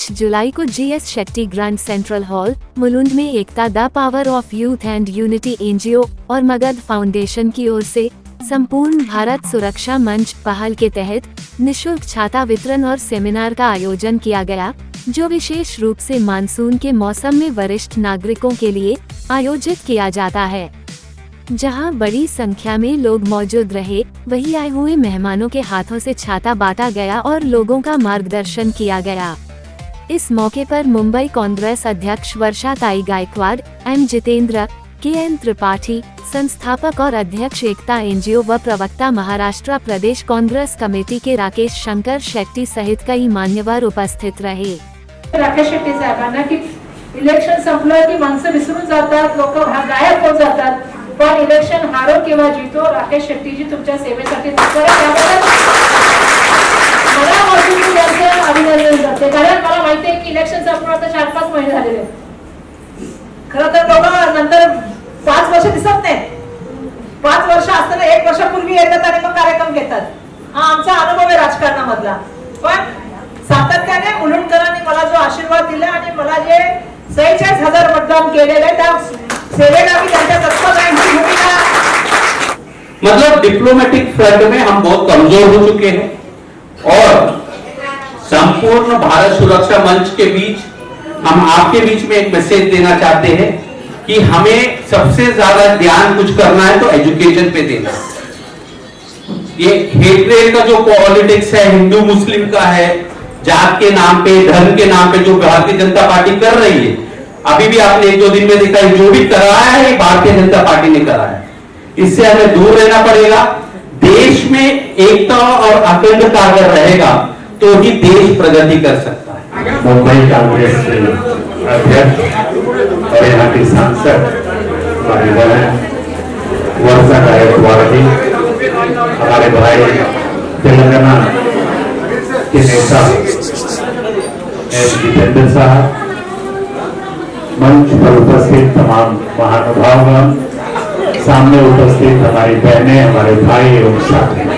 5 जुलाई को GS Shetty grand central hall, Mulund में Ekta the power of youth and unity NGO और मगध फाउंडेशन की ओर से संपूर्ण भारत सुरक्षा मंच पहल के तहत निशुल्क छाता वितरण और सेमिनार का आयोजन किया गया, जो विशेष रूप से मानसून के मौसम में वरिष्ठ नागरिकों के लिए आयोजित किया जाता है। जहां बड़ी संख्या में लोग मौजूद रहे, वहीं आए हुए मेहमानों के हाथों से छाता बांटा गया और लोगों का मार्गदर्शन किया गया। इस मौके पर मुंबई कांग्रेस अध्यक्ष वर्षाताई गायकवाड़, M जितेंद्र, KN त्रिपाठी, संस्थापक और अध्यक्ष एकता NGO व प्रवक्ता महाराष्ट्र प्रदेश कांग्रेस कमेटी के राकेश शंकर शेट्टी सहित कई मान्यवर उपस्थित रहे। राकेश शेट्टी साहेबांना की इलेक्शन संपलं की माणसं विसरून जातात, लोक गायब होत जातात, पण इलेक्शन हारो किंवा जीतो, राकेश शेट्टीजी तुमच्या सेवेसाठी तत्पर आहे। मला मौजूद त्यांचं अभिनंदन करते, कारण मला माहिती आहे की इलेक्शन संपून आता 4-5 महिने झालेले आहेत। खरं तर लोक नंतर 5 वर्ष दिसत नाहीत, 5 वर्ष असताना 1 वर्षापूर्वी येतात आणि मग कार्यक्रम घेतात। हा आमचा अनुभव आहे राजकारणामधला। पण सातत्याने मुलुंडकरांनी मला जो आशीर्वाद दिला आणि मला जे 46,000 मतदान केलेले त्या सेवेला मी त्यांच्या तत्पर राहण्याची भूमिका, मतलब डिप्लोमेटिक फ्रंट में हम बहुत कमजोर हो चुके हैं और संपूर्ण भारत सुरक्षा मंच के बीच हम आपके बीच में एक मैसेज देना चाहते हैं कि हमें सबसे ज्यादा ध्यान कुछ करना है तो एजुकेशन पे देना। ये हेट्रेड का जो पॉलिटिक्स है, हिंदू मुस्लिम का है, जात के नाम पे, धर्म के नाम पे जो भारतीय जनता पार्टी कर रही है, अभी भी आपने 1-2 दिन में देखा है, जो भी कराया है ये भारतीय जनता पार्टी ने कराया है। इससे हमें दूर रहना पड़ेगा। देश में एकता और अखंडता अगर रहेगा तो ही देश प्रगति कर सकता है। मुंबई कांग्रेस अध्यक्ष और यहाँ के सांसद हमारे बहन वर्षा गायकवाड़ जी, हमारे भाई तेलंगाना के नेता M जितेंद्र साहब, मंच पर उपस्थित तमाम महानुभावगण, सामने उपस्थित हमारी बहनें, हमारे भाई एवं साथी,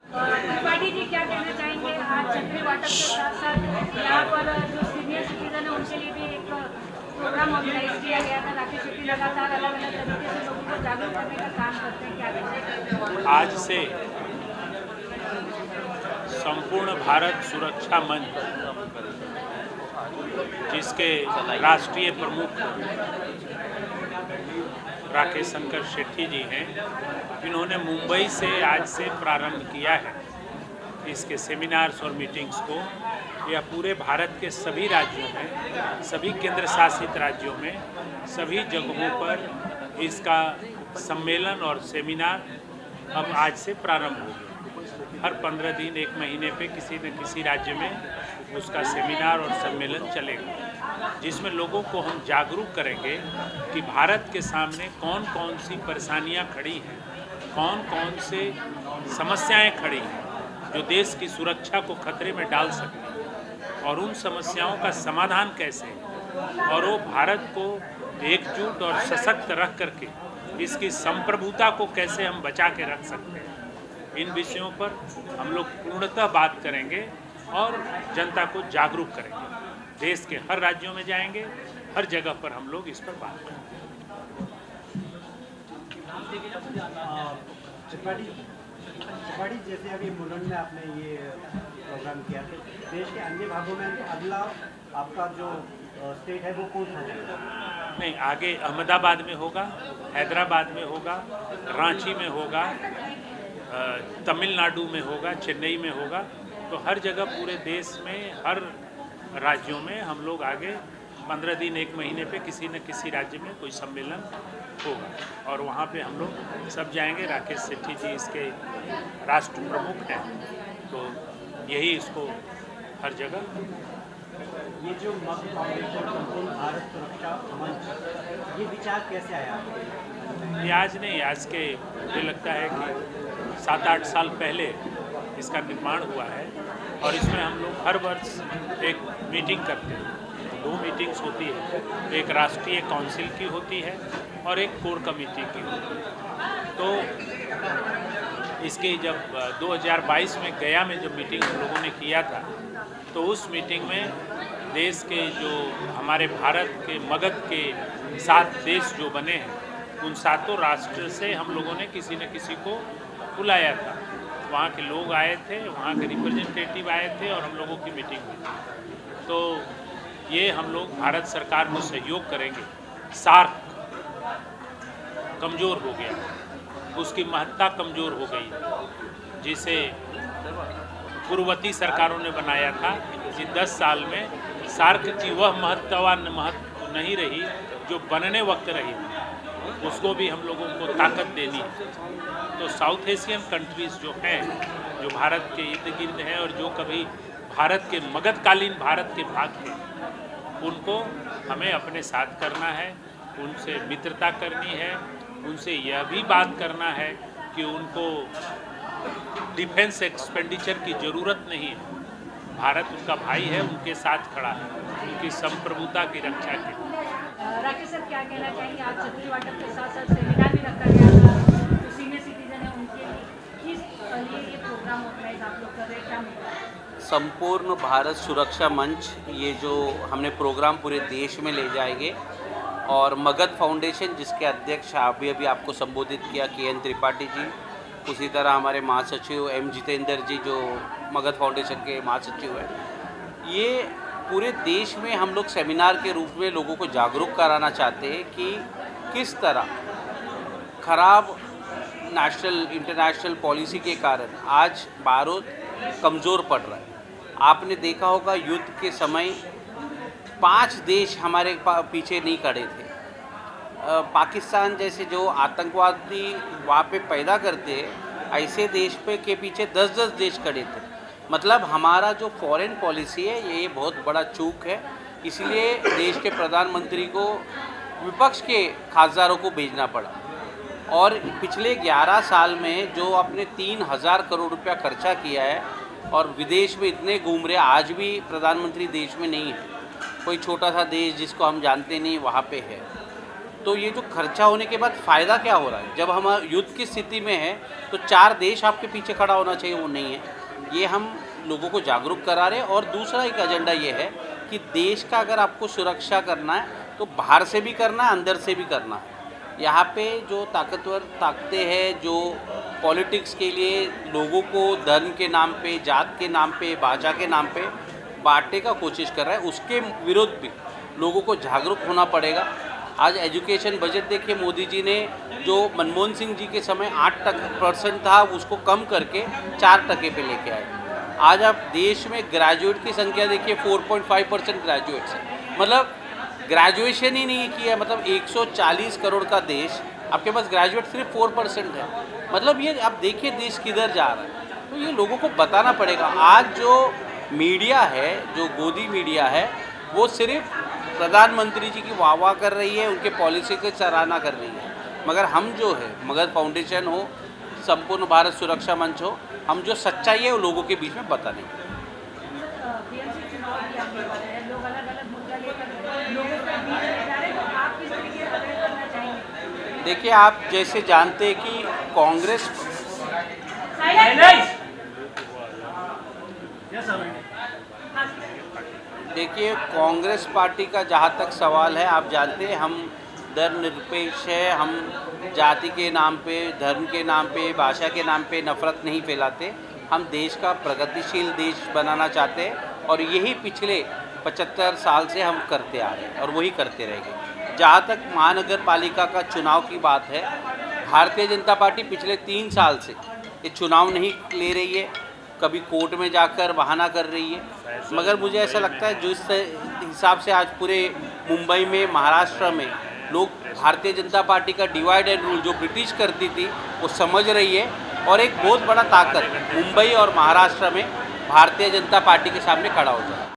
त्रिपाठी जी क्या कहना चाहेंगे? आज छतरी वाटप के साथ साथ यहाँ पर जो सीनियर सिटीजन है उनके लिए भी एक प्रोग्राम ऑर्गेनाइज किया गया था। राकेश शेट्टी लगातार अलग अलग तरीके से लोगों को जागरूक करने का काम करते हैं, क्या कहते हैं? आज से संपूर्ण भारत सुरक्षा मंच, जिसके राष्ट्रीय प्रमुख राकेश शंकर शेट्टी जी हैं, इन्होंने मुंबई से आज से प्रारंभ किया है इसके सेमिनार्स और मीटिंग्स को। यह पूरे भारत के सभी राज्यों में, सभी केंद्र शासित राज्यों में, सभी जगहों पर इसका सम्मेलन और सेमिनार अब आज से प्रारंभ हो गया। हर 15 दिन 1 महीने पे किसी न किसी राज्य में उसका सेमिनार और सम्मेलन चलेगा, जिसमें लोगों को हम जागरूक करेंगे कि भारत के सामने कौन कौन सी परेशानियां खड़ी हैं, कौन कौन से समस्याएं खड़ी हैं जो देश की सुरक्षा को खतरे में डाल सकती हैं, और उन समस्याओं का समाधान कैसे है, और वो भारत को एकजुट और सशक्त रख करके इसकी संप्रभुता को कैसे हम बचा के रख सकते हैं। इन विषयों पर हम लोग पूर्णतः बात करेंगे और जनता को जागरूक करेंगे। देश के हर राज्यों में जाएंगे, हर जगह पर हम लोग इस पर बात करेंगे। त्रिपाठी, जैसे अभी मुलुंड में आपने ये प्रोग्राम किया, तो देश के अन्य भागों में अगला आपका जो स्टेट है वो कौन सा होगा? नहीं, आगे अहमदाबाद में होगा, हैदराबाद में होगा, रांची में होगा, तमिलनाडु में होगा, चेन्नई में होगा। तो तो हर जगह पूरे देश में हर राज्यों में हम लोग आगे 15 दिन 1 महीने पे किसी न किसी राज्य में कोई सम्मेलन होगा और वहाँ पे हम लोग सब जाएंगे। राकेश सेठी जी इसके राष्ट्र प्रमुख हैं, तो यही इसको हर जगह। ये जो मग फाउंडेशन संपूर्ण भारत सुरक्षा मंच, ये विचार कैसे आया आपको? ये आज नहीं, आज के मुझे लगता है कि 7-8 साल पहले इसका निर्माण हुआ है और इसमें हम लोग हर वर्ष एक मीटिंग करते हैं। 2 मीटिंग्स होती है, एक राष्ट्रीय काउंसिल की होती है और एक कोर कमेटी की होती है। तो इसके जब 2022 में गया में जब मीटिंग हम लोगों ने किया था, तो उस मीटिंग में देश के जो हमारे भारत के मगध के 7 देश जो बने हैं, उन 7 राष्ट्र से हम लोगों ने किसी न किसी को बुलाया था। वहाँ के लोग आए थे, वहाँ के रिप्रेजेंटेटिव आए थे और हम लोगों की मीटिंग हुई थी। तो ये हम लोग भारत सरकार को सहयोग करेंगे। सार्क कमज़ोर हो गया, उसकी महत्ता कमज़ोर हो गई, जिसे पूर्ववर्ती सरकारों ने बनाया था कि 10 साल में सार्क की वह महत्व नहीं रही जो बनने वक्त रही थी। उसको भी हम लोगों को ताकत देनी है। तो साउथ एशियन कंट्रीज़ जो हैं, जो भारत के इर्द गिर्द हैं और जो कभी भारत के मगधकालीन भारत के भाग थे, उनको हमें अपने साथ करना है, उनसे मित्रता करनी है, उनसे यह भी बात करना है कि उनको डिफेंस एक्सपेंडिचर की ज़रूरत नहीं है। भारत उनका भाई है, उनके साथ खड़ा है, उनकी संप्रभुता की रक्षा के लिए। राकेश सर, क्या कहना चाहेंगे? आज छतरी वाटप के साथ साथ सेमिनार भी रखा गया था, जो सीनियर सिटीजन है उनके लिए किस ये प्रोग्राम ऑर्गेनाइज आप लोग कर रहे हैं, क्या मुद्दा है? संपूर्ण भारत सुरक्षा मंच, ये जो हमने प्रोग्राम पूरे देश में ले जाएंगे और मगध फाउंडेशन जिसके अध्यक्ष अभी आपको संबोधित किया KN त्रिपाठी जी, उसी तरह हमारे महासचिव M जितेंद्र जी जो मगध फाउंडेशन के महासचिव हैं, ये पूरे देश में हम लोग सेमिनार के रूप में लोगों को जागरूक कराना चाहते हैं कि किस तरह खराब नेशनल इंटरनेशनल पॉलिसी के कारण आज भारत कमज़ोर पड़ रहा है। आपने देखा होगा युद्ध के समय 5 देश हमारे पीछे नहीं खड़े थे। पाकिस्तान जैसे जो आतंकवादी वहाँ पे पैदा करते हैं, ऐसे देश पे के पीछे 10-10 देश खड़े थे। मतलब हमारा जो फॉरेन पॉलिसी है ये बहुत बड़ा चूक है। इसलिए देश के प्रधानमंत्री को विपक्ष के खासदारों को भेजना पड़ा और पिछले 11 साल में जो आपने 3000 करोड़ रुपया खर्चा किया है और विदेश में इतने घूम रहे, आज भी प्रधानमंत्री देश में नहीं है, कोई छोटा सा देश जिसको हम जानते नहीं वहाँ पे है। तो ये जो खर्चा होने के बाद फ़ायदा क्या हो रहा है? जब हम युद्ध की स्थिति में है तो 4 देश आपके पीछे खड़ा होना चाहिए, वो नहीं है। ये हम लोगों को जागरूक करा रहे हैं। और दूसरा एक एजेंडा ये है कि देश का अगर आपको सुरक्षा करना है तो बाहर से भी करना है, अंदर से भी करना है। यहाँ पे जो ताकतवर ताकतें हैं, जो पॉलिटिक्स के लिए लोगों को धर्म के नाम पे, जात के नाम पे, भाषा के नाम पे बांटने का कोशिश कर रहा है, उसके विरुद्ध भी लोगों को जागरूक होना पड़ेगा। आज एजुकेशन बजट देखिए, मोदी जी ने जो मनमोहन सिंह जी के समय 8% था उसको कम करके 4% पे लेके आए। आज आप देश में ग्रेजुएट की संख्या देखिए 4.5% ग्रेजुएट्स है। मतलब ग्रेजुएशन ही नहीं किया, मतलब 140 करोड़ का देश, आपके पास ग्रेजुएट सिर्फ 4% है। मतलब ये आप देखिए देश किधर जा रहा है। तो ये लोगों को बताना पड़ेगा। आज जो मीडिया है, जो गोदी मीडिया है, वो सिर्फ प्रधानमंत्री जी की वाह कर रही है, उनके पॉलिसी की सराहना कर रही है। मगर हम जो है, मगध फाउंडेशन हो, संपूर्ण भारत सुरक्षा मंच हो, हम जो सच्चाई है वो लोगों के बीच में बताने। देखिए, आप जैसे जानते हैं कि कांग्रेस देखिए कांग्रेस पार्टी का जहाँ तक सवाल है, आप जानते हैं हम धर्मनिरपेक्ष है, हम जाति के नाम पे, धर्म के नाम पे, भाषा के नाम पे नफरत नहीं फैलाते। हम देश का प्रगतिशील देश बनाना चाहते हैं और यही पिछले 75 साल से हम करते आ रहे हैं और वही करते रहेंगे। जहाँ तक महानगर पालिका का चुनाव की बात है, भारतीय जनता पार्टी पिछले 3 साल से ये चुनाव नहीं ले रही है। कभी कोर्ट में जाकर बहाना कर रही है, मगर मुझे ऐसा लगता है जो इस हिसाब से आज पूरे मुंबई में, महाराष्ट्र में लोग भारतीय जनता पार्टी का डिवाइड एंड रूल जो ब्रिटिश करती थी वो समझ रही है, और एक बहुत बड़ा ताकत मुंबई और महाराष्ट्र में भारतीय जनता पार्टी के सामने खड़ा हो जाए।